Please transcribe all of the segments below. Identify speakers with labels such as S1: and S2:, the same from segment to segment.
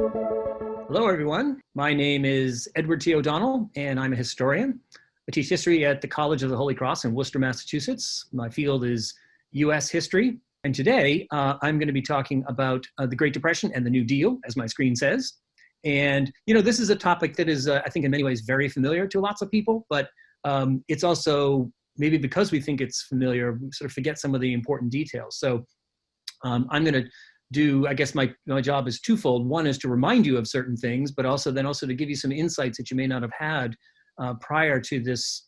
S1: Hello, everyone. My name is Edward T. O'Donnell, and I'm a historian. I teach history at the College of the Holy Cross in Worcester, Massachusetts. My field is U.S. history. And today, I'm going to be talking about the Great Depression and the New Deal, as my screen says. And, this is a topic that is, I think, in many ways very familiar to lots of people, but it's also, maybe because we think it's familiar, we sort of forget some of the important details. So I'm going to I guess my job is twofold. One is to remind you of certain things, but also to give you some insights that you may not have had prior to this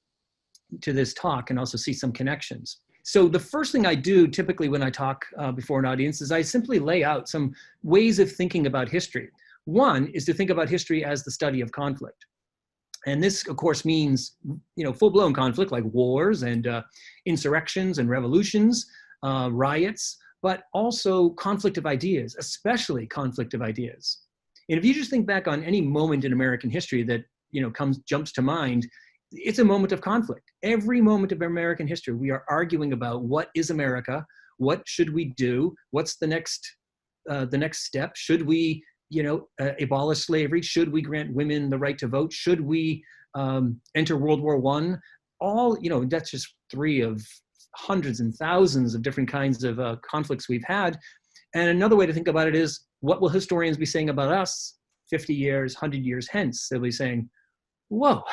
S1: talk, and also see some connections. So the first thing I do typically when I talk before an audience is I simply lay out some ways of thinking about history. One is to think about history as the study of conflict. And this, of course, means, full-blown conflict like wars and insurrections and revolutions, riots, but also conflict of ideas, especially conflict of ideas. And if you just think back on any moment in American history that jumps to mind, it's a moment of conflict. Every moment of American history, we are arguing about what is America, what should we do, what's the next step? Should we abolish slavery? Should we grant women the right to vote? Should we enter World War I? All, that's just three of hundreds and thousands of different kinds of conflicts we've had. And another way to think about it is, what will historians be saying about us 50 years, 100 years hence? They'll be saying, whoa,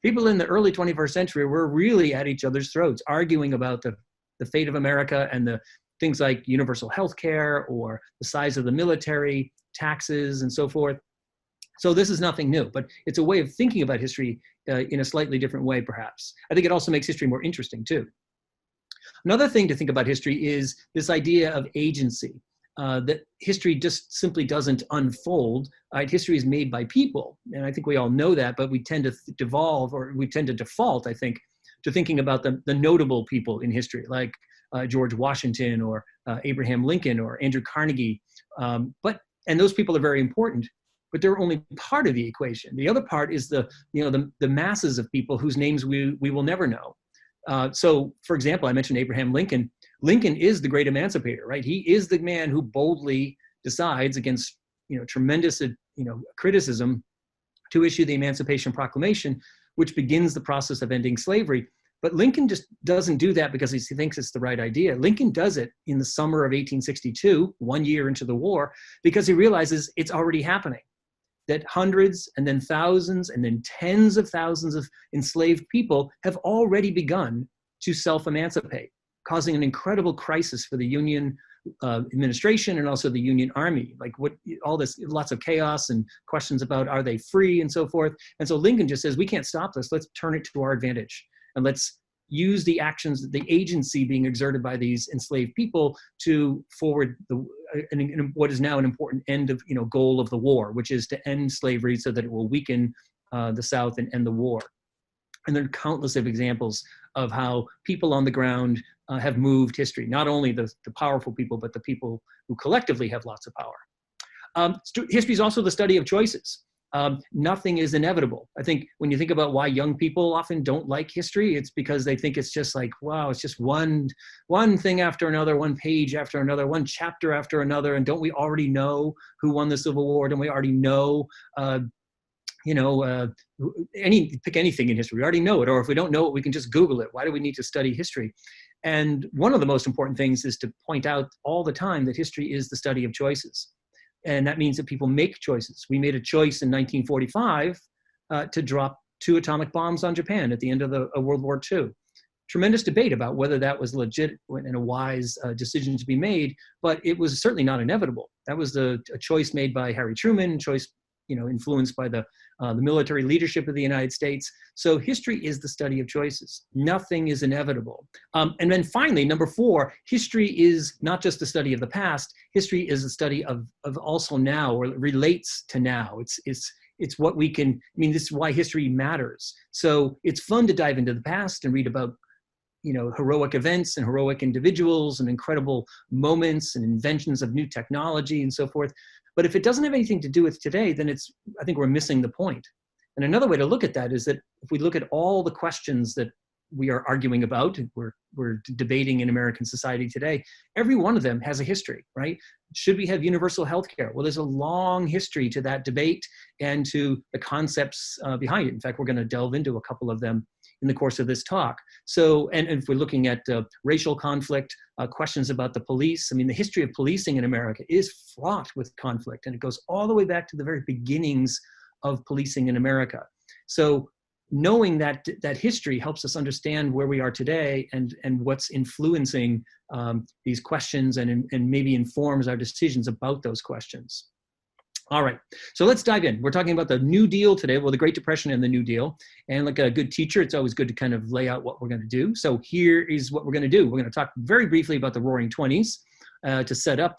S1: people in the early 21st century were really at each other's throats, arguing about the fate of America and the things like universal health care or the size of the military, taxes, and so forth. So this is nothing new, but it's a way of thinking about history in a slightly different way, perhaps. I think it also makes history more interesting, too. Another thing to think about history is this idea of agency, that history just simply doesn't unfold. History is made by people, and I think we all know that, but we tend to default, I think, to thinking about the notable people in history, like George Washington or Abraham Lincoln or Andrew Carnegie. And those people are very important, but they're only part of the equation. The other part is the masses of people whose names we will never know. So, for example, I mentioned Abraham Lincoln. Lincoln is the great emancipator, right? He is the man who boldly decides, against tremendous criticism, to issue the Emancipation Proclamation, which begins the process of ending slavery. But Lincoln just doesn't do that because he thinks it's the right idea. Lincoln does it in the summer of 1862, 1 year into the war, because he realizes it's already happening, that hundreds and then thousands and then tens of thousands of enslaved people have already begun to self-emancipate, causing an incredible crisis for the Union administration and also the Union Army. Lots of chaos and questions about, are they free, and so forth. And so Lincoln just says, we can't stop this. Let's turn it to our advantage. And let's use the actions, the agency being exerted by these enslaved people to forward what is now an important goal of the war, which is to end slavery so that it will weaken the South and end the war. And there are countless of examples of how people on the ground have moved history, not only the powerful people, but the people who collectively have lots of power. History is also the study of choices. Nothing is inevitable. I think when you think about why young people often don't like history, it's because they think it's just like, wow, it's just one thing after another, one page after another, one chapter after another. And don't we already know who won the Civil War? Don't we already know, pick anything in history, we already know it. Or if we don't know it, we can just Google it. Why do we need to study history? And one of the most important things is to point out all the time that history is the study of choices. And that means that people make choices. We made a choice in 1945 to drop 2 atomic bombs on Japan at the end of World War II. Tremendous debate about whether that was legit and a wise decision to be made, but it was certainly not inevitable. That was a choice made by Harry Truman, choice influenced by the military leadership of the United States. So history is the study of choices. Nothing is inevitable. And then finally, number 4, history is not just the study of the past. History is a study of also now, or relates to now. It's what we can, this is why history matters. So it's fun to dive into the past and read about heroic events and heroic individuals and incredible moments and inventions of new technology and so forth. But if it doesn't have anything to do with today, then I think we're missing the point. And another way to look at that is that if we look at all the questions that we are arguing about, we're debating in American society today, every one of them has a history, right? Should we have universal health care? Well, there's a long history to that debate and to the concepts behind it. In fact, we're going to delve into a couple of them in the course of this talk. So, and if we're looking at racial conflict, questions about the police, I mean, the history of policing in America is fraught with conflict, and it goes all the way back to the very beginnings of policing in America. So knowing that history helps us understand where we are today and what's influencing these questions and maybe informs our decisions about those questions. All right, so let's dive in. We're talking about the New Deal today, well, the Great Depression and the New Deal. And like a good teacher, it's always good to kind of lay out what we're going to do. So here is what we're going to do. We're going to talk very briefly about the Roaring Twenties to set up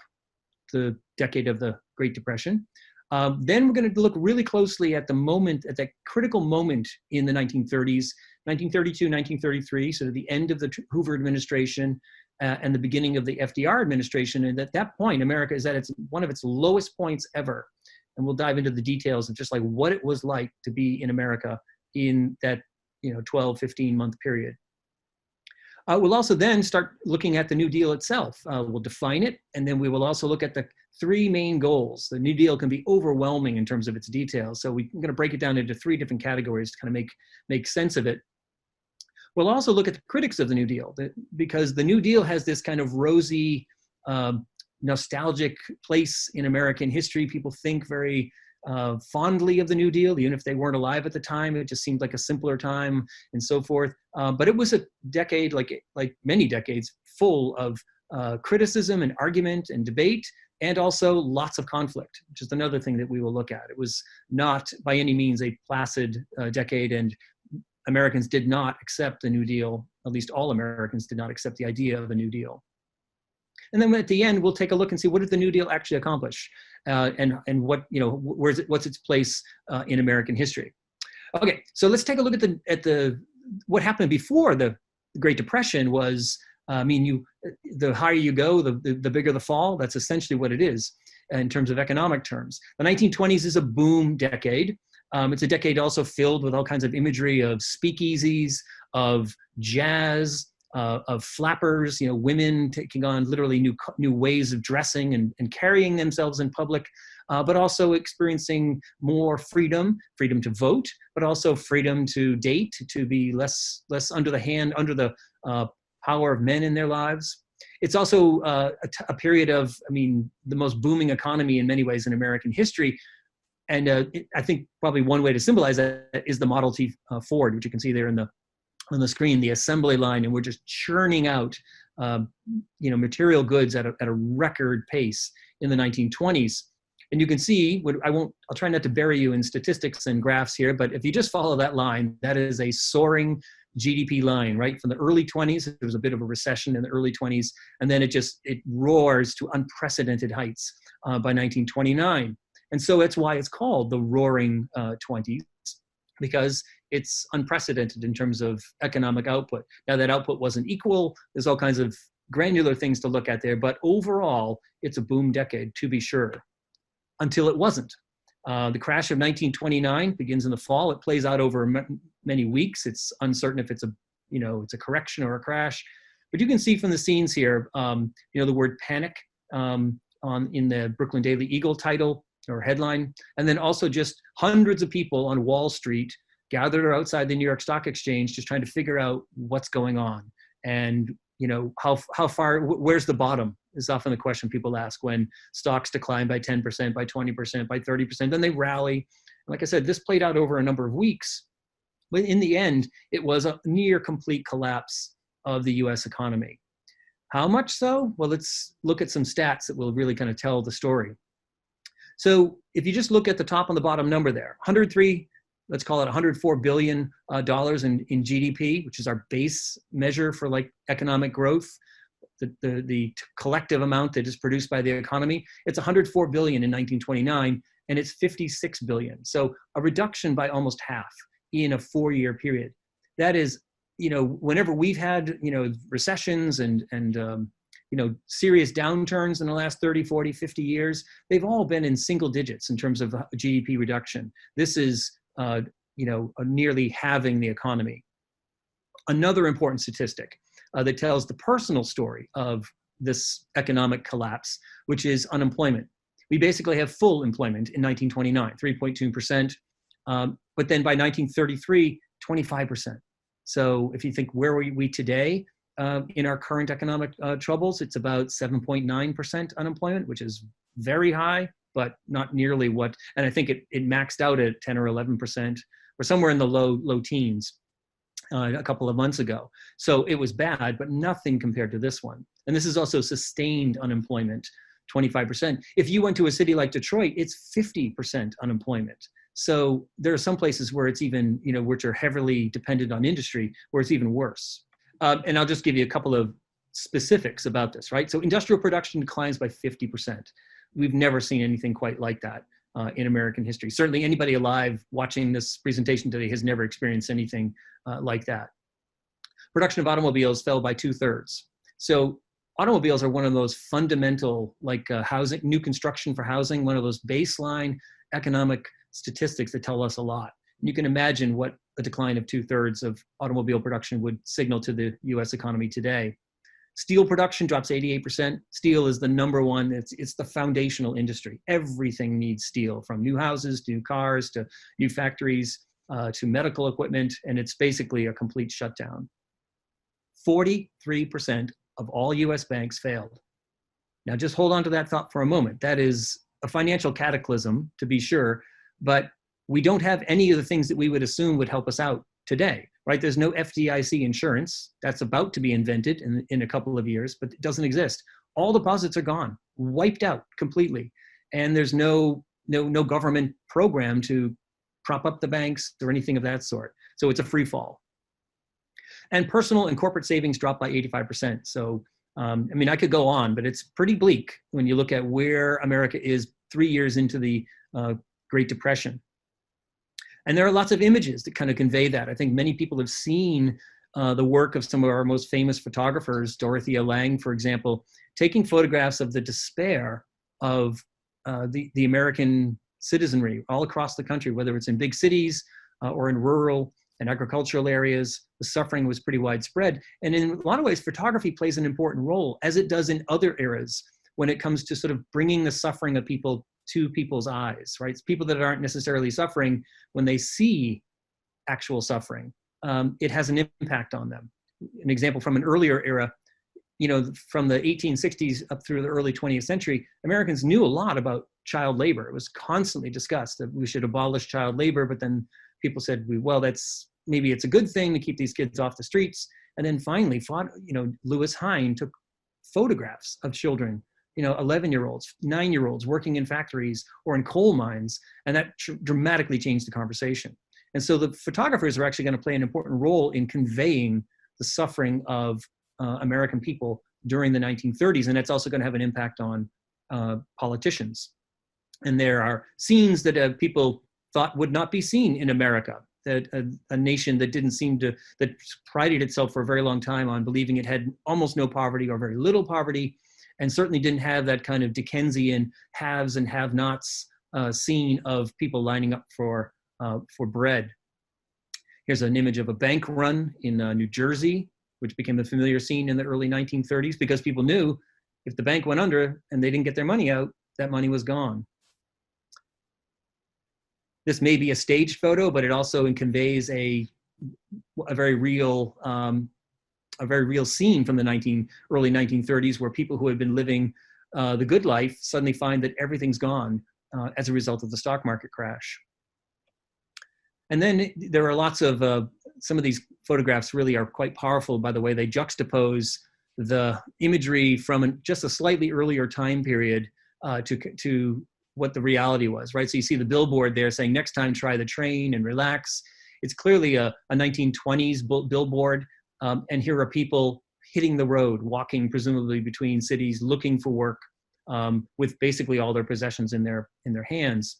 S1: the decade of the Great Depression. Then we're going to look really closely at the moment, at that critical moment in the 1930s, 1932, 1933, so the end of the Hoover administration and the beginning of the FDR administration. And at that point, America is at one of its lowest points ever. And we'll dive into the details of just like what it was like to be in America in that 12, 15-month period. We'll also then start looking at the New Deal itself. We'll define it, and then we will also look at the three main goals. The New Deal can be overwhelming in terms of its details, so we're going to break it down into three different categories to kind of make sense of it. We'll also look at the critics of the New Deal, because the New Deal has this kind of rosy, nostalgic place in American history. People think very fondly of the New Deal, even if they weren't alive at the time. It just seemed like a simpler time and so forth. But it was a decade, like many decades, full of criticism and argument and debate, and also lots of conflict, which is another thing that we will look at. It was not by any means a placid decade, and Americans did not accept the New Deal. At least all Americans did not accept the idea of a New Deal. And then at the end, we'll take a look and see what did the New Deal actually accomplish, and what what's its place in American history. Okay, so let's take a look at what happened before the Great Depression. Was the higher you go, the bigger the fall. That's essentially what it is in terms of economic terms. The 1920s is a boom decade. It's a decade also filled with all kinds of imagery of speakeasies, of jazz, of flappers, women taking on literally new ways of dressing and carrying themselves in public, but also experiencing more freedom to vote, but also freedom to date, to be less under the power of men in their lives. It's also a period of, the most booming economy in many ways in American history. And I think probably one way to symbolize that is the Model T Ford, which you can see there on the screen, the assembly line, and we're just churning out, material goods at a record pace in the 1920s. And you can see, I'll try not to bury you in statistics and graphs here, but if you just follow that line, that is a soaring GDP line, right? From the early 20s, there was a bit of a recession in the early 20s, and then it roars to unprecedented heights by 1929. And so that's why it's called the Roaring 20s, because it's unprecedented in terms of economic output. Now, that output wasn't equal. There's all kinds of granular things to look at there, but overall, it's a boom decade, to be sure, until it wasn't. The crash of 1929 begins in the fall. It plays out over many weeks. It's uncertain if it's a correction or a crash. But you can see from the scenes here, the word panic in the Brooklyn Daily Eagle title or headline, and then also just hundreds of people on Wall Street gathered outside the New York Stock Exchange just trying to figure out what's going on. And how far, where's the bottom is often the question people ask when stocks decline by 10%, by 20%, by 30%, then they rally. Like I said, this played out over a number of weeks, but in the end, it was a near complete collapse of the US economy. How much so? Well, let's look at some stats that will really kind of tell the story. So if you just look at the top and the bottom number there, 103, let's call it $104 billion in GDP, which is our base measure for economic growth, the collective amount that is produced by the economy. It's $104 billion in 1929, and it's $56 billion. So a reduction by almost half in a 4-year period. That is, whenever we've had, recessions and serious downturns in the last 30, 40, 50 years, they've all been in single digits in terms of GDP reduction. This is, nearly halving the economy. another important statistic that tells the personal story of this economic collapse, which is unemployment. We basically have full employment in 1929, 3.2%. But then by 1933, 25%. So if you think where are we today in our current economic troubles, it's about 7.9% unemployment, which is very high, but not nearly what, and I think it maxed out at 10 or 11%, or somewhere in the low teens a couple of months ago. So it was bad, but nothing compared to this one. And this is also sustained unemployment, 25%. If you went to a city like Detroit, it's 50% unemployment. So there are some places where it's even, which are heavily dependent on industry, where it's even worse. And I'll just give you a couple of specifics about this, right? So industrial production declines by 50%. We've never seen anything quite like that in American history. Certainly anybody alive watching this presentation today has never experienced anything like that. Production of automobiles fell by 2/3. So automobiles are one of those fundamental, like housing, new construction for housing, one of those baseline economic statistics that tell us a lot. And you can imagine what a decline of 2/3 of automobile production would signal to the US economy today. Steel production drops 88%. Steel is the number one, it's the foundational industry. Everything needs steel, from new houses to cars to new factories to medical equipment, and it's basically a complete shutdown. 43% of all US banks failed. Now just hold on to that thought for a moment. That is a financial cataclysm, to be sure, but we don't have any of the things that we would assume would help us out today, right? There's no FDIC insurance. That's about to be invented in a couple of years, but it doesn't exist. All deposits are gone, wiped out completely. And there's no government program to prop up the banks or anything of that sort. So it's a free fall. And personal and corporate savings dropped by 85%. So, I could go on, but it's pretty bleak when you look at where America is 3 years into the Great Depression. And there are lots of images that kind of convey that. I think many people have seen the work of some of our most famous photographers, Dorothea Lange, for example, taking photographs of the despair of the American citizenry all across the country, whether it's in big cities or in rural and agricultural areas. The suffering was pretty widespread. And in a lot of ways, photography plays an important role, as it does in other eras, when it comes to sort of bringing the suffering of people to people's eyes, right? It's people that aren't necessarily suffering, when they see actual suffering, it has an impact on them. An example from an earlier era, from the 1860s up through the early 20th century, Americans knew a lot about child labor. It was constantly discussed that we should abolish child labor, but then people said, well, maybe it's a good thing to keep these kids off the streets. And then finally, Lewis Hine took photographs of children, 11-year-olds, 9-year-olds working in factories or in coal mines, and that dramatically changed the conversation. And so the photographers are actually going to play an important role in conveying the suffering of American people during the 1930s, and that's also going to have an impact on politicians. And there are scenes that people thought would not be seen in America, that a nation that that prided itself for a very long time on believing it had almost no poverty or very little poverty, and certainly didn't have that kind of Dickensian haves and have-nots scene of people lining up for bread. Here's an image of a bank run in New Jersey, which became a familiar scene in the early 1930s, because people knew if the bank went under and they didn't get their money out, that money was gone. This may be a staged photo, but it also conveys a very real scene from the early 1930s, where people who had been living the good life suddenly find that everything's gone as a result of the stock market crash. And then there are lots of, some of these photographs really are quite powerful by the way they juxtapose the imagery from just a slightly earlier time period to what the reality was, right? So you see the billboard there saying, next time try the train and relax. It's clearly a 1920s billboard. And here are people hitting the road, walking presumably between cities, looking for work, with basically all their possessions in their hands.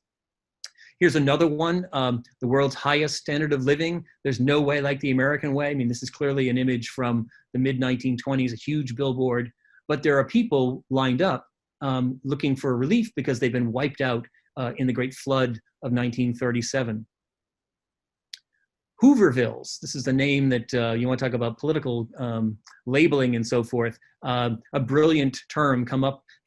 S1: Here's another one, the world's highest standard of living. There's no way like the American way. I mean, this is clearly an image from the mid-1920s, a huge billboard, but there are people lined up looking for relief because they've been wiped out in the Great Flood of 1937. Hoovervilles. This is the name that you want to talk about political labeling and so forth. A brilliant term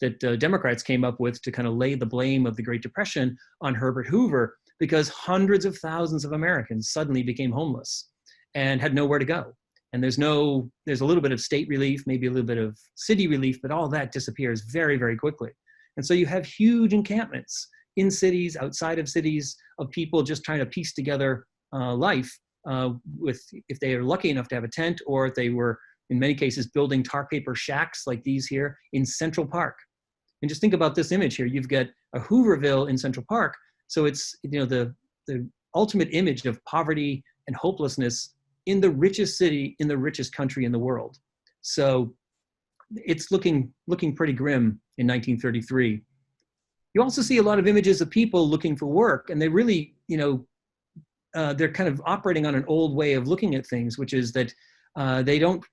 S1: that Democrats came up with to kind of lay the blame of the Great Depression on Herbert Hoover, because hundreds of thousands of Americans suddenly became homeless and had nowhere to go. And there's a little bit of state relief, maybe a little bit of city relief, but all that disappears very, very quickly. And so you have huge encampments in cities, outside of cities, of people just trying to piece together life if they are lucky enough to have a tent, or if they were, in many cases, building tar paper shacks like these here in Central Park. And just think about this image here. You've got a Hooverville in Central Park. So it's, the ultimate image of poverty and hopelessness in the richest city, in the richest country in the world. So it's looking pretty grim in 1933. You also see a lot of images of people looking for work, and they really, they're kind of operating on an old way of looking at things, which is that they don't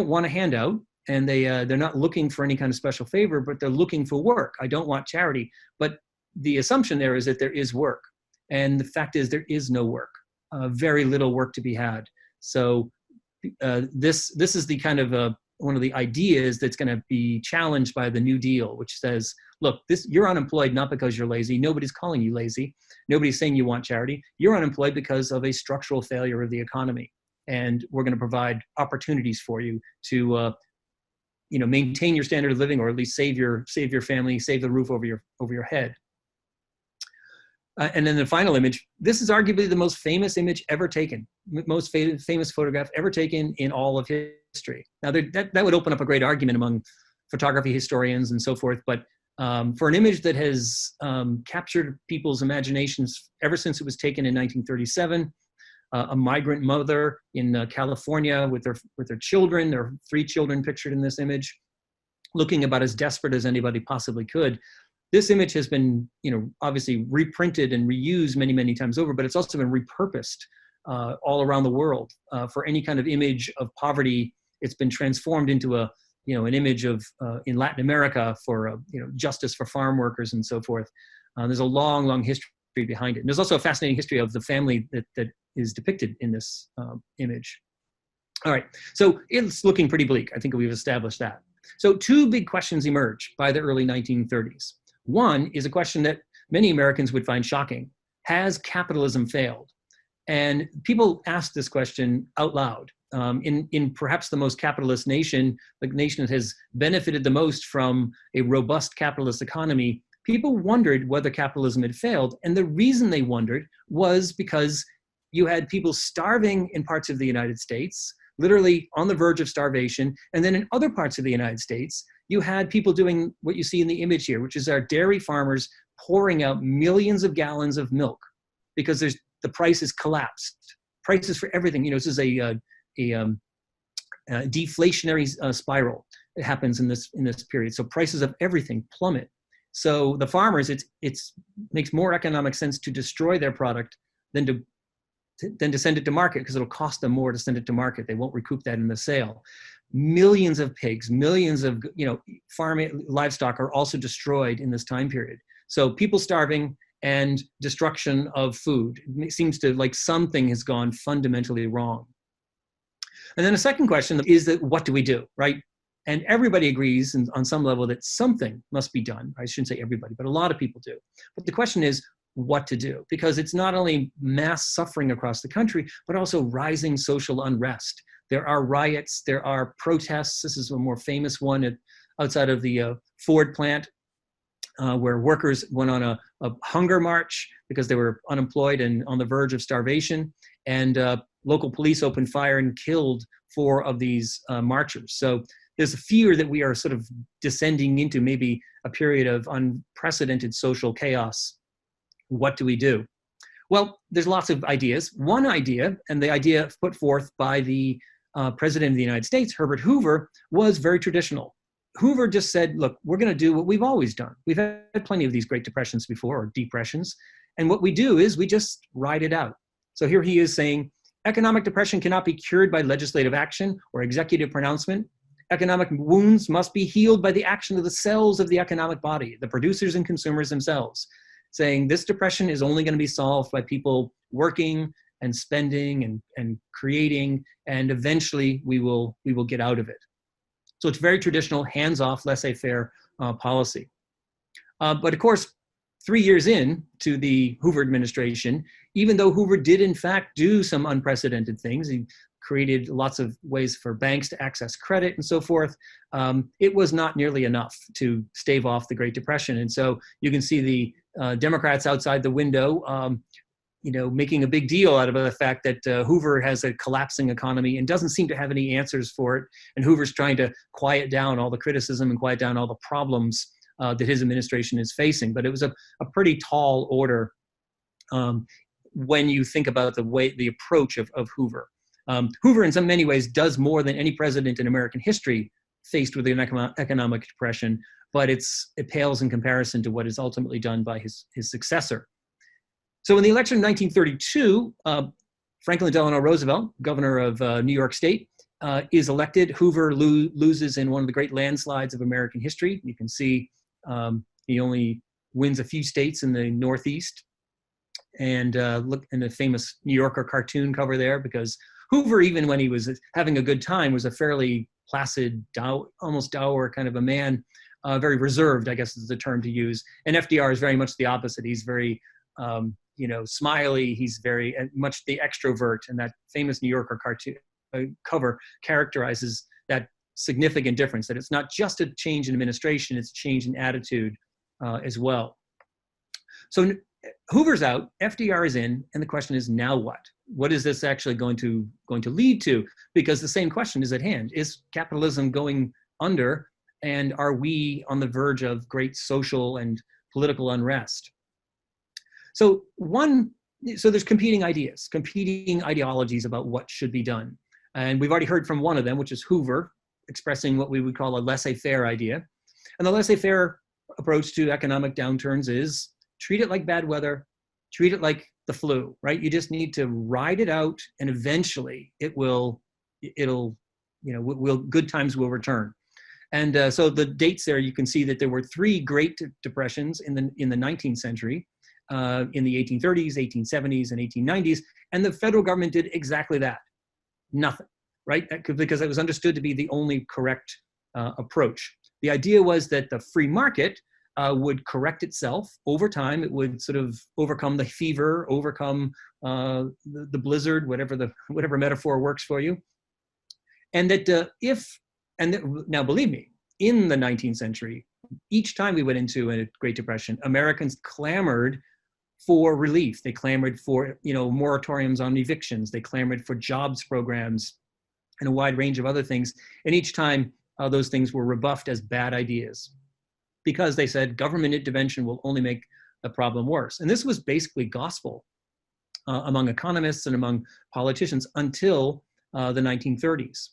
S1: want a handout, and they're not looking for any kind of special favor, but they're looking for work. I don't want charity, but the assumption there is that there is work, and the fact is there is no work, very little work to be had. So this is the kind of one of the ideas that's going to be challenged by the New Deal, which says, look, you're unemployed not because you're lazy. Nobody's calling you lazy. Nobody's saying you want charity. You're unemployed because of a structural failure of the economy, and we're going to provide opportunities for you to maintain your standard of living, or at least save your family, save the roof over your head. And then the final image, this is arguably the most famous image ever taken, most famous photograph ever taken in all of history. Now, that would open up a great argument among photography historians and so forth, but for an image that has captured people's imaginations ever since it was taken in 1937, a migrant mother in California with their children, there are 3 children pictured in this image, looking about as desperate as anybody possibly could. This image has been, obviously reprinted and reused many, many times over, but it's also been repurposed all around the world for any kind of image of poverty. It's been transformed into an image of in Latin America for justice for farm workers and so forth. There's a long, long history behind it. And there's also a fascinating history of the family that is depicted in this image. All right, so it's looking pretty bleak. I think we've established that. So 2 big questions emerge by the early 1930s. One is a question that many Americans would find shocking. Has capitalism failed? And people ask this question out loud. In perhaps the most capitalist nation, the nation that has benefited the most from a robust capitalist economy, people wondered whether capitalism had failed. And the reason they wondered was because you had people starving in parts of the United States, literally on the verge of starvation. And then in other parts of the United States, you had people doing what you see in the image here, which is our dairy farmers pouring out millions of gallons of milk because the price has collapsed. Prices for everything, this is a deflationary spiral that happens in this period. So prices of everything plummet. So the farmers, it makes more economic sense to destroy their product than to send it to market, because it'll cost them more to send it to market. They won't recoup that in the sale. Millions of pigs, millions of farm livestock are also destroyed in this time period. So people starving and destruction of food. It seems to like something has gone fundamentally wrong. And then a second question is that what do we do, right? And everybody agrees on some level that something must be done. I shouldn't say everybody, but a lot of people do. But the question is what to do, because it's not only mass suffering across the country, but also rising social unrest. There are riots, there are protests. This is a more famous one outside of the Ford plant, where workers went on a hunger march because they were unemployed and on the verge of starvation. And local police opened fire and killed 4 of these marchers. So there's a fear that we are sort of descending into maybe a period of unprecedented social chaos. What do we do? Well, there's lots of ideas. One idea, and the idea put forth by the President of the United States, Herbert Hoover, was very traditional. Hoover just said, look, we're going to do what we've always done. We've had plenty of these Great Depressions before, or depressions. And what we do is we just ride it out. So here he is saying, economic depression cannot be cured by legislative action or executive pronouncement. Economic wounds must be healed by the action of the cells of the economic body, the producers and consumers themselves. Saying this depression is only going to be solved by people working and spending and creating, and eventually we will get out of it. So it's very traditional, hands-off, laissez-faire policy. But of course, 3 years in to the Hoover administration, even though Hoover did in fact do some unprecedented things, he created lots of ways for banks to access credit and so forth, it was not nearly enough to stave off the Great Depression. And so you can see the Democrats outside the window, making a big deal out of the fact that Hoover has a collapsing economy and doesn't seem to have any answers for it. And Hoover's trying to quiet down all the criticism and quiet down all the problems that his administration is facing. But it was a pretty tall order when you think about the approach of Hoover. Hoover, in so many ways, does more than any president in American history faced with an economic depression, but it pales in comparison to what is ultimately done by his successor. So in the election of 1932, Franklin Delano Roosevelt, governor of New York State, is elected. Hoover loses in one of the great landslides of American history. You can see he only wins a few states in the Northeast. And look in the famous New Yorker cartoon cover there, because Hoover, even when he was having a good time, was a fairly placid, almost dour kind of a man, very reserved, I guess is the term to use. And FDR is very much the opposite. He's very smiley. He's very much the extrovert, and that famous New Yorker cartoon cover characterizes that significant difference, that it's not just a change in administration, it's a change in attitude as well. So Hoover's out, FDR is in, and the question is, now what? What is this actually going to lead to? Because the same question is at hand. Is capitalism going under, and are we on the verge of great social and political unrest? So there's competing ideas, competing ideologies about what should be done. And we've already heard from one of them, which is Hoover, expressing what we would call a laissez-faire idea. And the laissez-faire approach to economic downturns is treat it like bad weather, treat it like the flu, right? You just need to ride it out, and eventually good times will return. And so the dates there, you can see that there were 3 Great Depressions in the 19th century, in the 1830s, 1870s, and 1890s, and the federal government did exactly that. Nothing, right? Because it was understood to be the only correct approach. The idea was that the free market would correct itself over time. It would sort of overcome the fever, overcome the blizzard, whatever metaphor works for you. And that now believe me, in the 19th century, each time we went into a Great Depression, Americans clamored for relief. They clamored for moratoriums on evictions. They clamored for jobs programs and a wide range of other things. And each time those things were rebuffed as bad ideas, because they said government intervention will only make the problem worse. And this was basically gospel among economists and among politicians until the 1930s.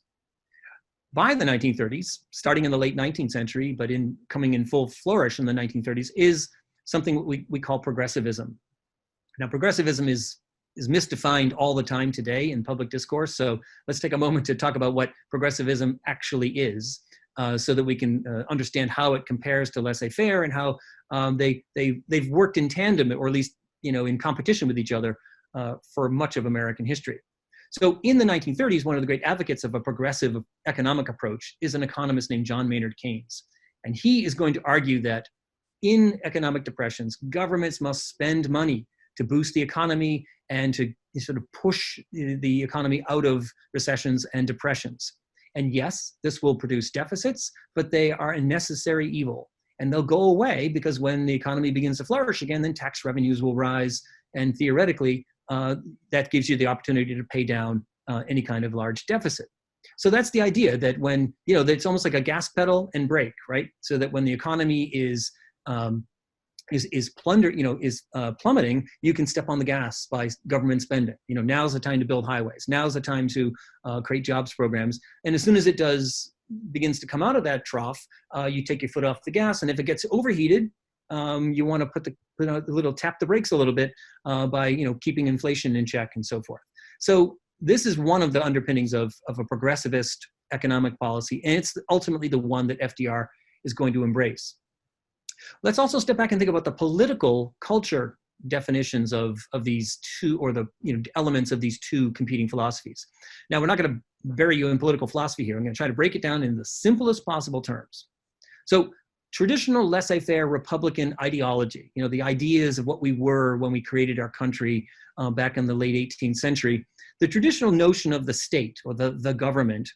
S1: By the 1930s, starting in the late 19th century, but coming in full flourish in the 1930s, is something we call progressivism. Now, progressivism is misdefined all the time today in public discourse. So let's take a moment to talk about what progressivism actually is, so that we can understand how it compares to laissez-faire and how they've worked in tandem, or at least in competition with each other for much of American history. So in the 1930s, one of the great advocates of a progressive economic approach is an economist named John Maynard Keynes. And he is going to argue that in economic depressions, governments must spend money to boost the economy and to sort of push the economy out of recessions and depressions. And yes, this will produce deficits, but they are a necessary evil. And they'll go away because when the economy begins to flourish again, then tax revenues will rise. And theoretically, that gives you the opportunity to pay down any kind of large deficit. So that's the idea, that when, that it's almost like a gas pedal and brake, right? So that when the economy is plummeting, you can step on the gas by government spending. Now's the time to build highways. Now's the time to create jobs programs. And as soon as it begins to come out of that trough, you take your foot off the gas. And if it gets overheated, you want to tap the brakes a little bit by keeping inflation in check and so forth. So this is one of the underpinnings of a progressivist economic policy, and it's ultimately the one that FDR is going to embrace. Let's also step back and think about the political culture definitions of these two, or the elements of these two competing philosophies. Now, we're not going to bury you in political philosophy here. I'm going to try to break it down in the simplest possible terms. So traditional laissez-faire Republican ideology, the ideas of what we were when we created our country back in the late 18th century, the traditional notion of the state or the government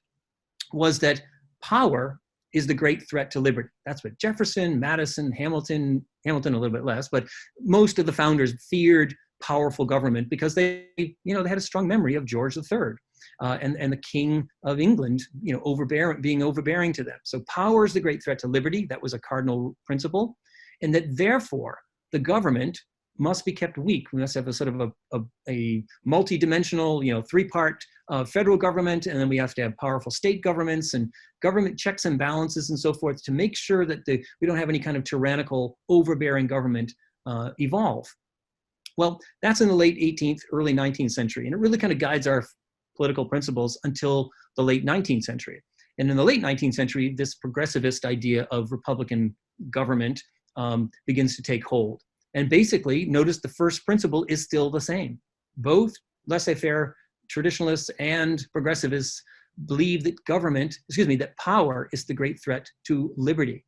S1: was that power is the great threat to liberty. That's what Jefferson, Madison, Hamilton a little bit less, but most of the founders feared powerful government because they had a strong memory of George III and the King of England, being overbearing to them. So power is the great threat to liberty. That was a cardinal principle, and that therefore the government must be kept weak. We must have a sort of a multi-dimensional, three-part federal government, and then we have to have powerful state governments and government checks and balances and so forth to make sure that we don't have any kind of tyrannical, overbearing government evolve. Well, that's in the late 18th, early 19th century, and it really kind of guides our political principles until the late 19th century. And in the late 19th century, this progressivist idea of Republican government begins to take hold. And basically, notice the first principle is still the same. Both laissez-faire traditionalists and progressivists believe that power is the great threat to liberty.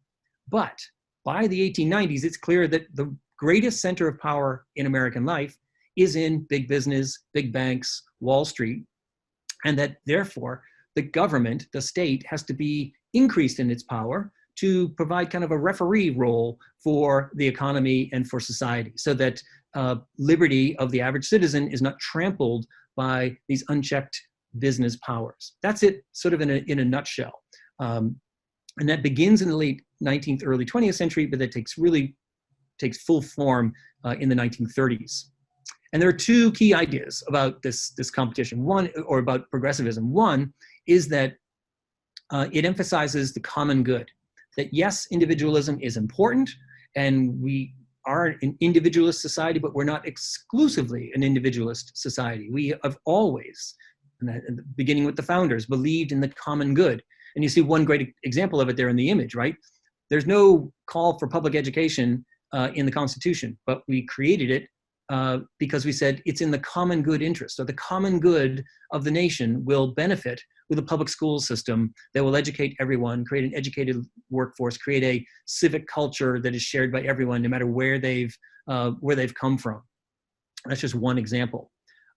S1: But by the 1890s, it's clear that the greatest center of power in American life is in big business, big banks, Wall Street, and that therefore the government, the state, has to be increased in its power to provide kind of a referee role for the economy and for society, so that liberty of the average citizen is not trampled by these unchecked business powers. That's it, sort of in a nutshell. And that begins in the late 19th, early 20th century, but that takes full form in the 1930s. And there are two key ideas about this competition. One, or about progressivism. One is that it emphasizes the common good. That yes, individualism is important, and we are an individualist society, but we're not exclusively an individualist society. We have always, beginning with the founders, believed in the common good. And you see one great example of it there in the image, right? There's no call for public education in the Constitution, but we created it because we said it's in the common good interest. So the common good of the nation will benefit with a public school system that will educate everyone, create an educated workforce, create a civic culture that is shared by everyone, no matter where they've come from. That's just one example.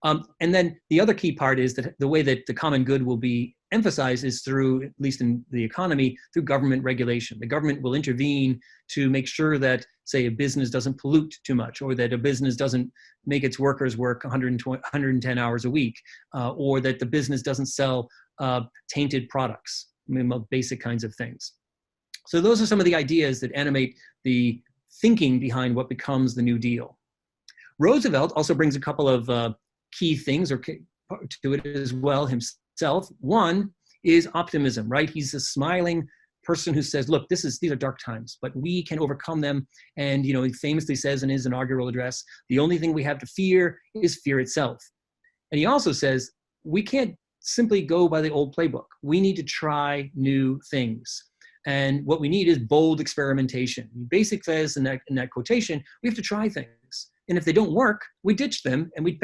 S1: And then the other key part is that the way that the common good will be emphasized is through, at least in the economy, through government regulation. The government will intervene to make sure that, say, a business doesn't pollute too much, or that a business doesn't make its workers work 110 hours a week, or that the business doesn't sell tainted products, basic kinds of things. So those are some of the ideas that animate the thinking behind what becomes the New Deal. Roosevelt also brings a couple of key things to it as well himself. One is optimism, right? He's a smiling person who says, look, these are dark times, but we can overcome them. And, he famously says in his inaugural address, the only thing we have to fear is fear itself. And he also says, we can't simply go by the old playbook. We need to try new things. And what we need is bold experimentation. He basically says in that quotation, we have to try things. And if they don't work, we ditch them and we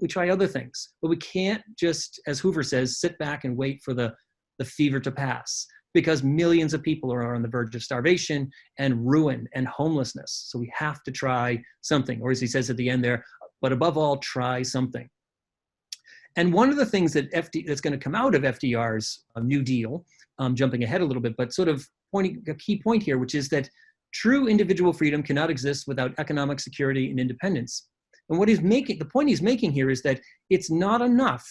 S1: try other things. But we can't just, as Hoover says, sit back and wait for the fever to pass, because millions of people are on the verge of starvation and ruin and homelessness. So we have to try something, or as he says at the end there, but above all, try something. And one of the things that's going to come out of FDR's New Deal, jumping ahead a little bit, but sort of pointing a key point here, which is that true individual freedom cannot exist without economic security and independence. And the point he's making here is that it's not enough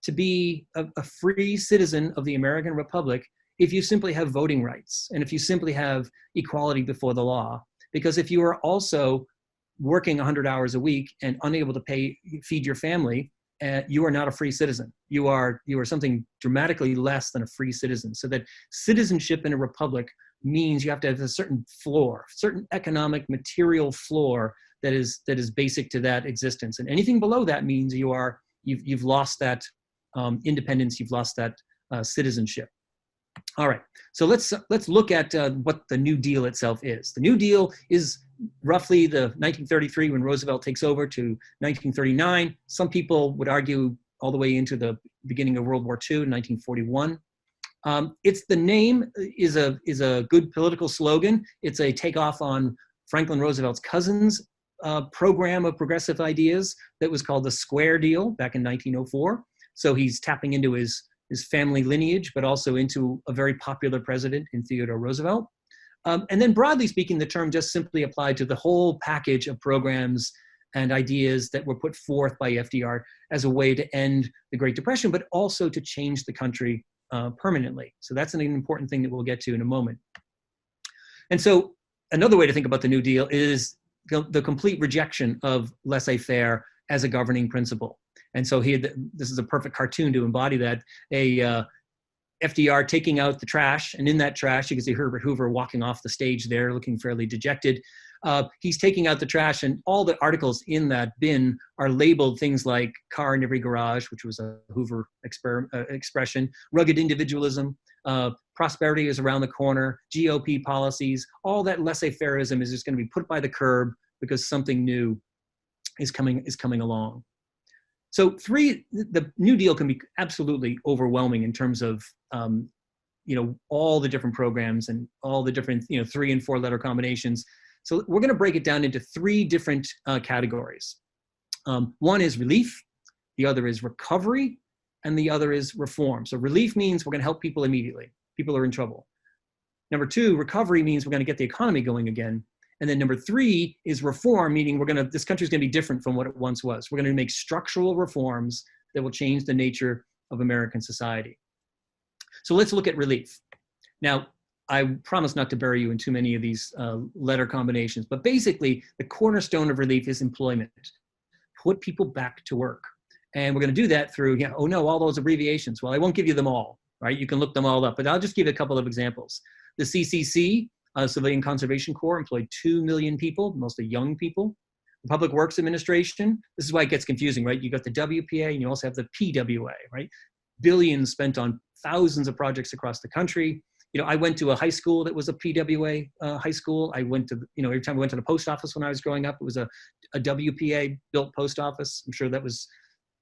S1: to be a free citizen of the American Republic if you simply have voting rights and if you simply have equality before the law. Because if you are also working 100 hours a week and unable to feed your family, you are not a free citizen. You are something dramatically less than a free citizen. So that citizenship in a republic means you have to have a certain floor, certain economic material floor that is basic to that existence. And anything below that means you've lost that independence, you've lost that citizenship. All right, so let's look at what the New Deal itself is. The New Deal is roughly the 1933 when Roosevelt takes over to 1939. Some people would argue all the way into the beginning of World War II, 1941. It's the name is a good political slogan. It's a takeoff on Franklin Roosevelt's cousin's program of progressive ideas that was called the Square Deal back in 1904. So he's tapping into his family lineage, but also into a very popular president in Theodore Roosevelt. And then broadly speaking, the term just simply applied to the whole package of programs and ideas that were put forth by FDR as a way to end the Great Depression, but also to change the country permanently. So that's an important thing that we'll get to in a moment. And so another way to think about the New Deal is the complete rejection of laissez-faire as a governing principle. And so this is a perfect cartoon to embody that. FDR taking out the trash, and in that trash, you can see Herbert Hoover walking off the stage there, looking fairly dejected. He's taking out the trash, and all the articles in that bin are labeled things like car in every garage, which was a Hoover expression, rugged individualism, prosperity is around the corner, GOP policies, all that laissez-faireism is just going to be put by the curb because something new is coming along. So the New Deal can be absolutely overwhelming in terms of, all the different programs and all the different, 3 and 4 letter combinations. So we're going to break it down into 3 different categories. One is relief, the other is recovery, and the other is reform. So relief means we're going to help people immediately. People are in trouble. Number 2, recovery means we're going to get the economy going again. And then number 3 is reform, meaning this country's going to be different from what it once was. We're going to make structural reforms that will change the nature of American society. So let's look at relief. Now, I promise not to bury you in too many of these letter combinations, but basically the cornerstone of relief is employment. Put people back to work. And we're going to do that through, all those abbreviations. Well, I won't give you them all, right? You can look them all up, but I'll just give you a couple of examples. The CCC, Civilian Conservation Corps, employed 2 million people, mostly young people. The Public Works Administration, this is why it gets confusing, right? You got the WPA and you also have the PWA, right? Billions spent on thousands of projects across the country. I went to a high school that was a PWA high school. I went to, every time I went to the post office when I was growing up, it was a WPA built post office. I'm sure that was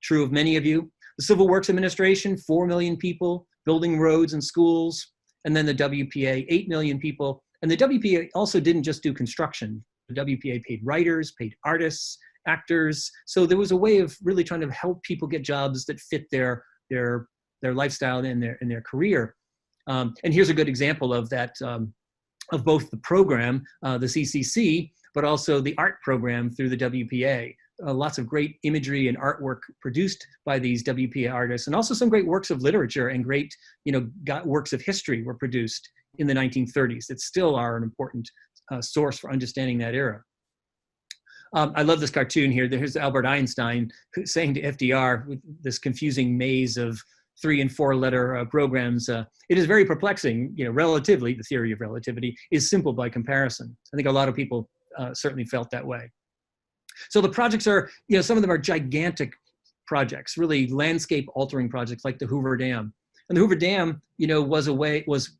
S1: true of many of you. The Civil Works Administration, 4 million people building roads and schools. And then the WPA, 8 million people. And the WPA also didn't just do construction. The WPA paid writers, paid artists, actors. So there was a way of really trying to help people get jobs that fit their lifestyle and their career. And here's a good example of that, of both the program, the CCC, but also the art program through the WPA. Lots of great imagery and artwork produced by these WPA artists, and also some great works of literature and great, works of history were produced in the 1930s that still are an important source for understanding that era. I love this cartoon here. There's Albert Einstein saying to FDR with this confusing maze of 3 and 4 letter programs. It is very perplexing, relatively, the theory of relativity is simple by comparison. I think a lot of people certainly felt that way. So the projects are, some of them are gigantic projects, really landscape altering projects like the Hoover Dam. And the Hoover Dam, was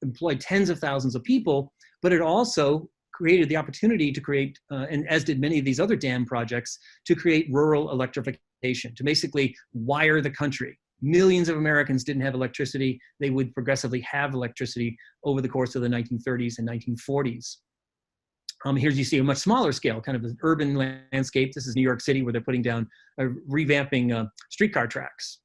S1: employed tens of thousands of people, but it also created the opportunity to create, and as did many of these other dam projects, to create rural electrification, to basically wire the country. Millions of Americans didn't have electricity. They would progressively have electricity over the course of the 1930s and 1940s. Here you see a much smaller scale, kind of an urban landscape. This is New York City, where they're putting down, revamping streetcar tracks.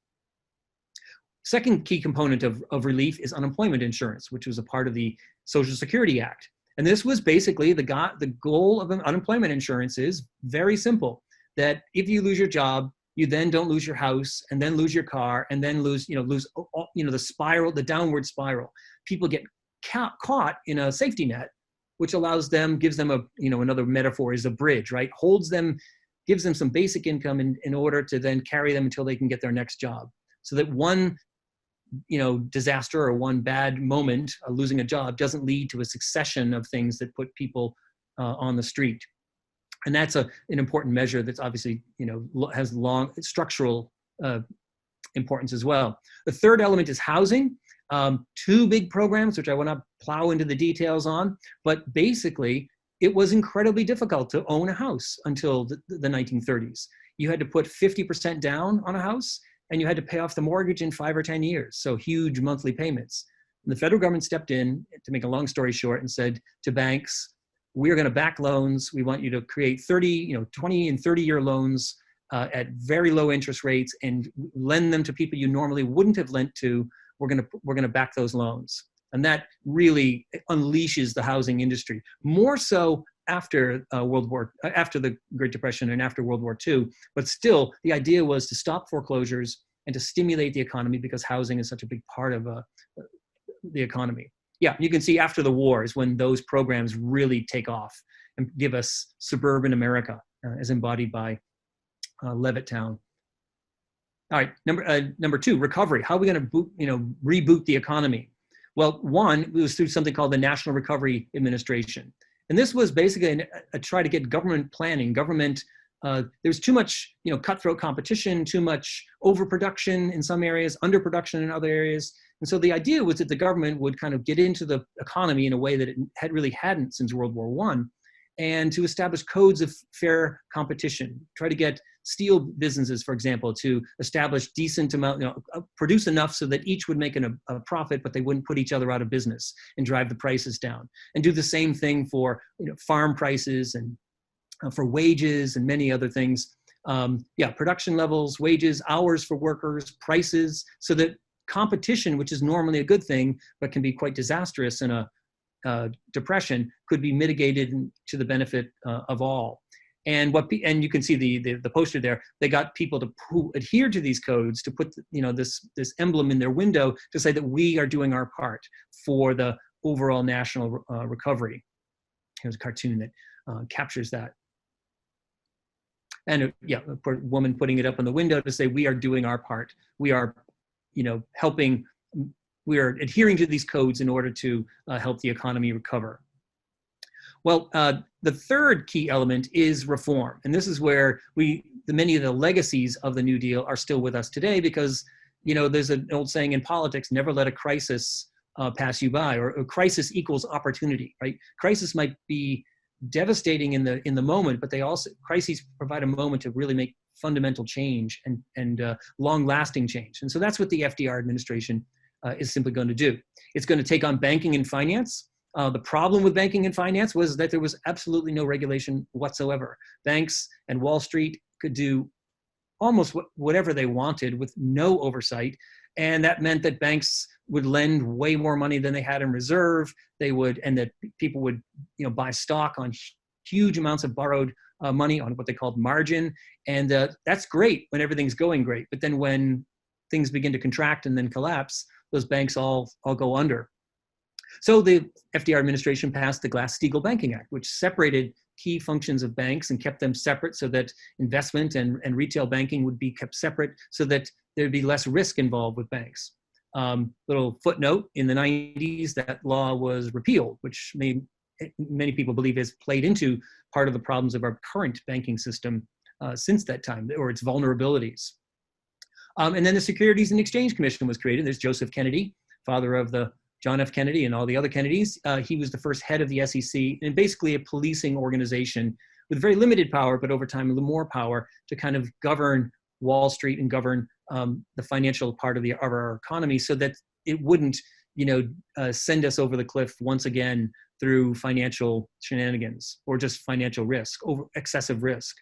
S1: Second key component of relief is unemployment insurance, which was a part of the Social Security Act. And this was basically the goal of unemployment insurance is very simple, that if you lose your job, you then don't lose your house, and then lose your car, and then lose the spiral, the downward spiral. People get caught in a safety net, which allows them, gives them another metaphor is a bridge, right? Gives them some basic income in order to then carry them until they can get their next job. So that one, disaster or one bad moment, losing a job, doesn't lead to a succession of things that put people on the street. And that's an important measure that's obviously, has long structural importance as well. The third element is housing. Two big programs, which I will not plow into the details on, but basically it was incredibly difficult to own a house until the 1930s. You had to put 50% down on a house, and you had to pay off the mortgage in 5 or 10 years, so huge monthly payments. And the federal government stepped in, to make a long story short, and said to banks, we're going to back loans. We want you to create 20 and 30-year loans at very low interest rates and lend them to people you normally wouldn't have lent to. We're going to back those loans. And that really unleashes the housing industry, more so after after the Great Depression and after World War II. But still, the idea was to stop foreclosures and to stimulate the economy, because housing is such a big part of the economy. Yeah, you can see after the war is when those programs really take off and give us suburban America, as embodied by Levittown. All right, number two, recovery. How are we going to reboot the economy? Well, one, it was through something called the National Recovery Administration. And this was basically a try to get government planning, there was too much cutthroat competition, too much overproduction in some areas, underproduction in other areas. And so the idea was that the government would kind of get into the economy in a way that it really hadn't since World War I, and to establish codes of fair competition, try to get steel businesses, for example, to establish decent amount, produce enough so that each would make a profit, but they wouldn't put each other out of business and drive the prices down. And do the same thing for farm prices and for wages and many other things. Production levels, wages, hours for workers, prices, so that competition, which is normally a good thing, but can be quite disastrous in a depression, could be mitigated to the benefit of all. And you can see the poster there. They got people who adhere to these codes to put this emblem in their window to say that we are doing our part for the overall national recovery. Here's a cartoon that captures that. And a woman putting it up on the window to say we are doing our part. We are, helping. We are adhering to these codes in order to help the economy recover. Well, the third key element is reform. And this is where many of the legacies of the New Deal are still with us today, because, there's an old saying in politics, never let a crisis pass you by, or crisis equals opportunity, right? Crisis might be devastating in the moment, but crises provide a moment to really make fundamental change and long-lasting change. And so that's what the FDR administration is simply going to do. It's going to take on banking and finance. The problem with banking and finance was that there was absolutely no regulation whatsoever. Banks and Wall Street could do almost whatever they wanted with no oversight. And that meant that banks would lend way more money than they had in reserve. And that people would, buy stock on huge amounts of borrowed money on what they called margin. And that's great when everything's going great. But then when things begin to contract and then collapse, those banks all go under. So the FDR administration passed the Glass-Steagall Banking Act, which separated key functions of banks and kept them separate so that investment and retail banking would be kept separate so that there'd be less risk involved with banks. Little footnote, in the 90s, that law was repealed, which many people believe has played into part of the problems of our current banking system since that time, or its vulnerabilities. And then the Securities and Exchange Commission was created. There's Joseph Kennedy, father of the John F. Kennedy and all the other Kennedys. He was the first head of the SEC, and basically a policing organization with very limited power, but over time a little more power to kind of govern Wall Street and govern the financial part of our economy, so that it wouldn't, send us over the cliff once again through financial shenanigans or just financial risk, excessive risk.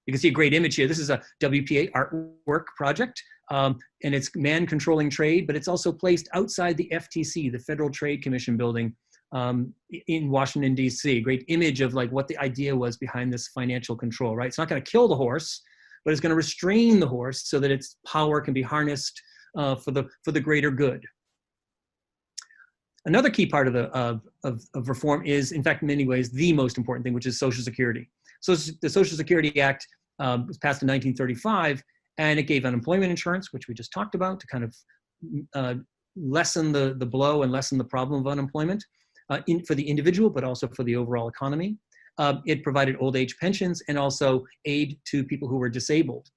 S1: You can see a great image here. This is a WPA artwork project, and it's man controlling trade, but it's also placed outside the FTC, the Federal Trade Commission building in Washington, D.C. Great image of like what the idea was behind this financial control, right? It's not going to kill the horse, but it's going to restrain the horse so that its power can be harnessed for the greater good. Another key part of reform is, in fact, in many ways, the most important thing, which is Social Security. So the Social Security Act was passed in 1935, and it gave unemployment insurance, which we just talked about, to kind of lessen the blow and lessen the problem of unemployment for the individual, but also for the overall economy. It provided old age pensions and also aid to people who were disabled.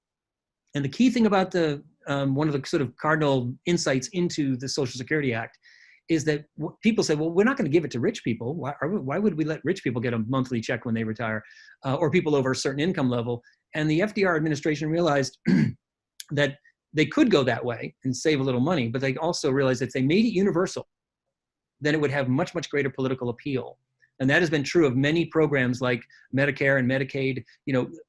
S1: And the key thing about the one of the sort of cardinal insights into the Social Security Act is that people say, well, we're not going to give it to rich people. Why would we let rich people get a monthly check when they retire, or people over a certain income level? And the FDR administration realized that they could go that way and save a little money, but they also realized that if they made it universal, then it would have much, much greater political appeal. And that has been true of many programs like Medicare and Medicaid,